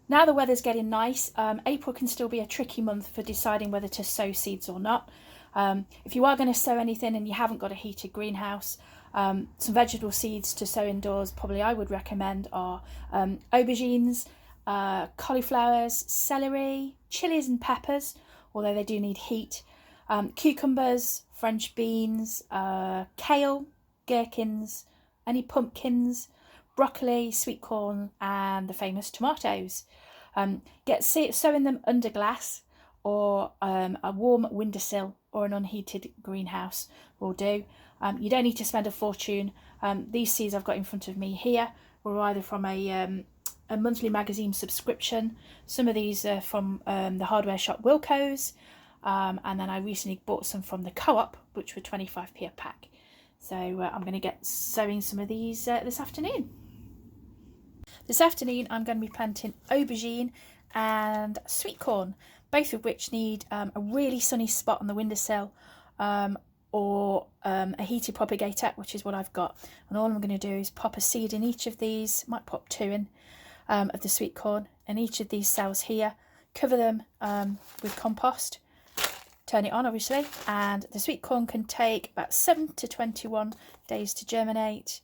Now the weather's getting nice. April can still be a tricky month for deciding whether to sow seeds or not. If you are going to sow anything and you haven't got a heated greenhouse, some vegetable seeds to sow indoors probably I would recommend are aubergines, cauliflowers, celery, chilies and peppers, although they do need heat, cucumbers, French beans, kale, gherkins, any pumpkins, broccoli, sweet corn and the famous tomatoes. Sowing them under glass or a warm windowsill or an unheated greenhouse will do. You don't need to spend a fortune. These seeds I've got in front of me here were either from a monthly magazine subscription. Some of these are from the hardware shop Wilko's, and then I recently bought some from the Co-op, which were 25p a pack. So I'm going to get sowing some of these this afternoon. This afternoon I'm going to be planting aubergine and sweet corn, both of which need a really sunny spot on the windowsill or a heated propagator, which is what I've got. And all I'm going to do is pop a seed in each of these, might pop 2 in, of the sweet corn, and each of these cells here, cover them with compost, turn it on obviously, and the sweet corn can take about 7 to 21 days to germinate.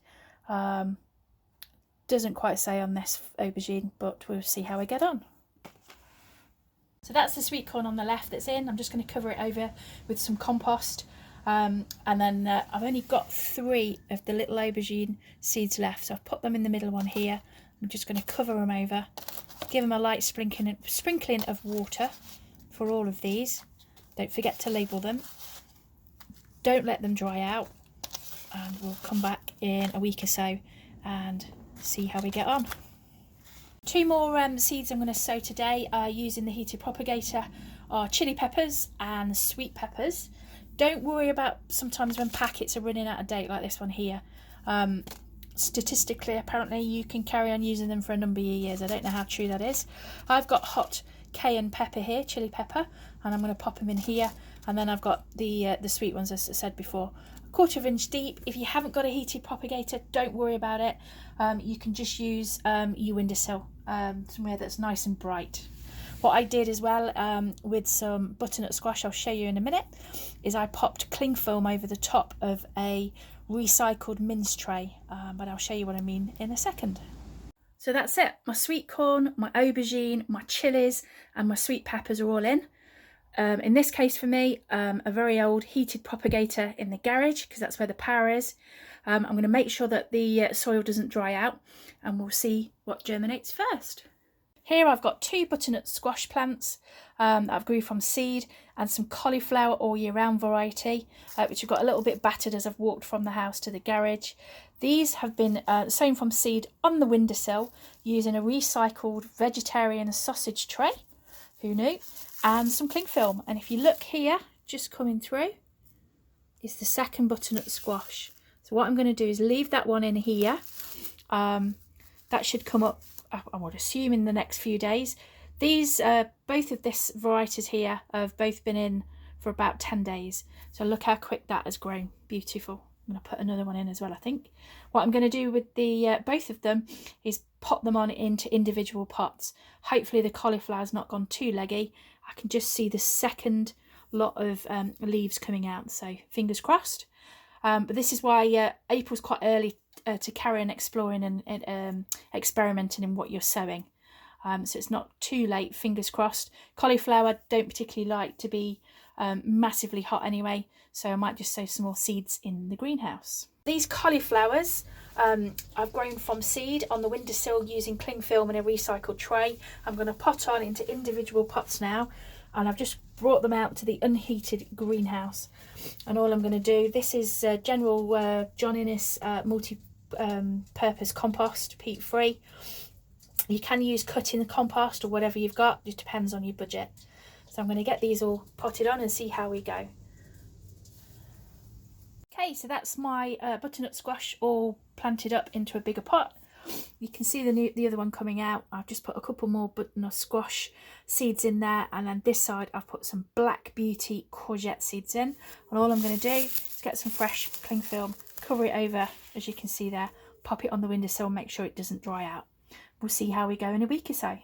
Doesn't quite say on this aubergine, but we'll see how we get on. So that's the sweet corn on the left that's in. I'm just going to cover it over with some compost. And then I've only got 3 of the little aubergine seeds left. So I've put them in the middle one here. I'm just going to cover them over, give them a light sprinkling of water for all of these. Don't forget to label them. Don't let them dry out. And we'll come back in a week or so and see how we get on. 2 more seeds I'm going to sow today using the heated propagator are chili peppers and sweet peppers. Don't worry about sometimes when packets are running out of date like this one here. Statistically, apparently you can carry on using them for a number of years. I don't know how true that is. I've got hot cayenne pepper here, chili pepper, and I'm going to pop them in here. And then I've got the sweet ones, as I said before, 1/4 inch deep. If you haven't got a heated propagator, don't worry about it. You can just use your windowsill, somewhere that's nice and bright. What I did as well with some butternut squash, I'll show you in a minute, is I popped cling film over the top of a recycled mince tray, but I'll show you what I mean in a second. So that's it. My sweet corn, my aubergine, my chilies and my sweet peppers are all in. In this case for me, a very old heated propagator in the garage because that's where the power is. I'm going to make sure that the soil doesn't dry out and we'll see what germinates first. Here I've got 2 butternut squash plants that I've grew from seed and some cauliflower all year round variety, which have got a little bit battered as I've walked from the house to the garage. These have been sown from seed on the windowsill using a recycled vegetarian sausage tray, who knew, and some cling film. And if you look here, just coming through, is the second butternut squash. So what I'm going to do is leave that one in here. That should come up, I would assume, in the next few days. These, both of this varieties here have both been in for about 10 days. So look how quick that has grown. Beautiful. I'm going to put another one in as well, I think. What I'm going to do with the both of them is pop them on into individual pots. Hopefully the cauliflower's not gone too leggy. I can just see the second lot of leaves coming out, so fingers crossed. But this is why April's quite early to carry on exploring and experimenting in what you're sowing. So it's not too late, fingers crossed. Cauliflower don't particularly like to be massively hot anyway, so I might just sow some more seeds in the greenhouse. These cauliflowers I've grown from seed on the windowsill using cling film in a recycled tray. I'm going to pot on into individual pots now, and I've just brought them out to the unheated greenhouse. And all I'm going to do, this is general John Innes multi-purpose compost, peat free. You can use cutting the compost or whatever you've got, it depends on your budget. So I'm going to get these all potted on and see how we go. Okay, so that's my butternut squash all planted up into a bigger pot. You can see the other one coming out. I've just put a couple more butternut squash seeds in there, and then this side I've put some Black Beauty courgette seeds in. And all I'm going to do is get some fresh cling film, cover it over, as you can see there, pop it on the windowsill and make sure it doesn't dry out. We'll see how we go in a week or so.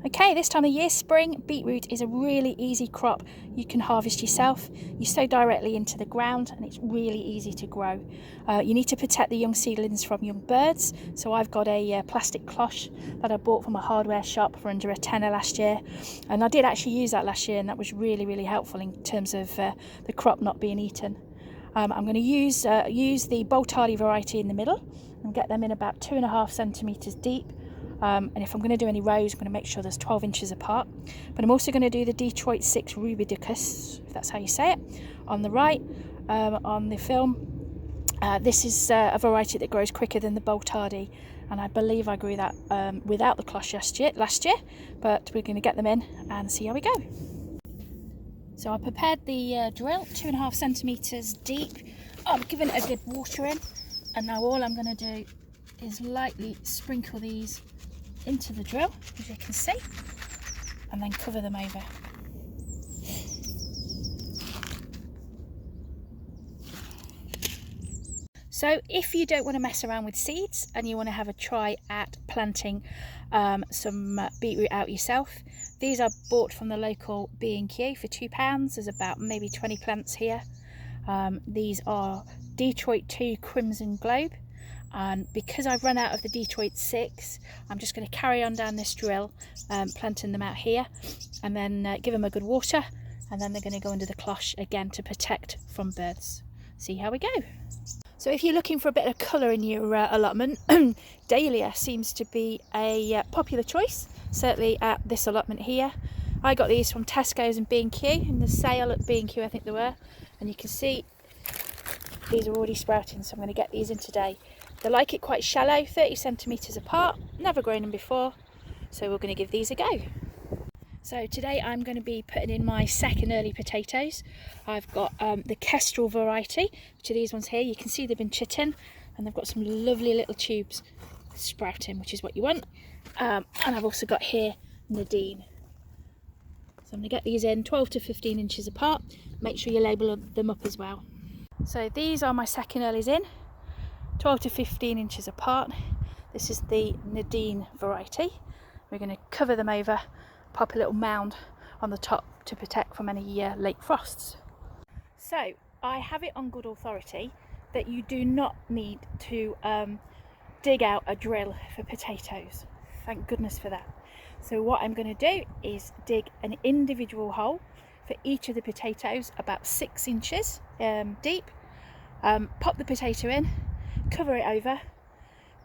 Okay, this time of year, spring, beetroot is a really easy crop you can harvest yourself. You sow directly into the ground and it's really easy to grow. You need to protect the young seedlings from young birds. So I've got a plastic cloche that I bought from a hardware shop for under a tenner last year. And I did actually use that last year, and that was really, really helpful in terms of the crop not being eaten. I'm going to use the Boltardi variety in the middle and get them in about 2.5 centimetres deep. And if I'm going to do any rows, I'm going to make sure there's 12 inches apart. But I'm also going to do the Detroit 6 Rubidicus, if that's how you say it, on the right, on the film. This is a variety that grows quicker than the Boltardi, and I believe I grew that without the cloche last year, but we're going to get them in and see how we go. So I prepared the drill, 2.5 centimetres deep. I've given it a good water in, and now all I'm going to do is lightly sprinkle these into the drill, as you can see, and then cover them over. So if you don't want to mess around with seeds and you want to have a try at planting some beetroot out yourself, these are bought from the local B&Q for £2. There's about maybe 20 plants here. These are Detroit 2 Crimson Globe. And because I've run out of the Detroit 6, I'm just going to carry on down this drill, planting them out here, and then give them a good water, and then they're going to go under the cloche again to protect from birds. See how we go. So if you're looking for a bit of colour in your allotment, Dahlia seems to be a popular choice, certainly at this allotment here. I got these from Tesco's and B&Q, in the sale at B&Q I think they were, and you can see these are already sprouting, so I'm going to get these in today. They like it quite shallow, 30 centimetres apart, never grown them before, so we're going to give these a go. So today I'm going to be putting in my second early potatoes. I've got the Kestrel variety, which are these ones here. You can see they've been chitting, and they've got some lovely little tubes sprouting, which is what you want. And I've also got here Nadine. So I'm going to get these in 12 to 15 inches apart. Make sure you label them up as well. So these are my second earlies in, 12 to 15 inches apart. This is the Nadine variety. We're going to cover them over, pop a little mound on the top to protect from any late frosts. So I have it on good authority that you do not need to dig out a drill for potatoes. Thank goodness for that. So what I'm going to do is dig an individual hole for each of the potatoes about 6 inches deep. Pop the potato in, cover it over,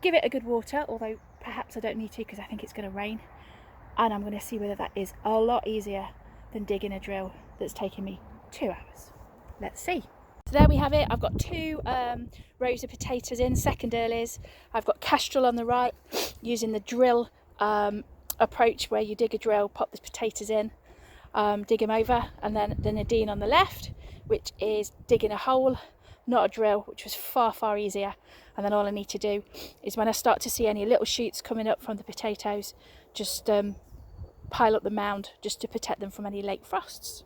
give it a good water, although perhaps I don't need to because I think it's going to rain, and I'm going to see whether that is a lot easier than digging a drill that's taken me 2 hours. Let's see. So there we have it. I've got 2 rows of potatoes in, second earlies. I've got Kestrel on the right, using the drill approach where you dig a drill, pop the potatoes in, dig them over, and then the Nadine on the left, which is digging a hole, not a drill, which was far easier. And then all I need to do is, when I start to see any little shoots coming up from the potatoes, just pile up the mound just to protect them from any late frosts.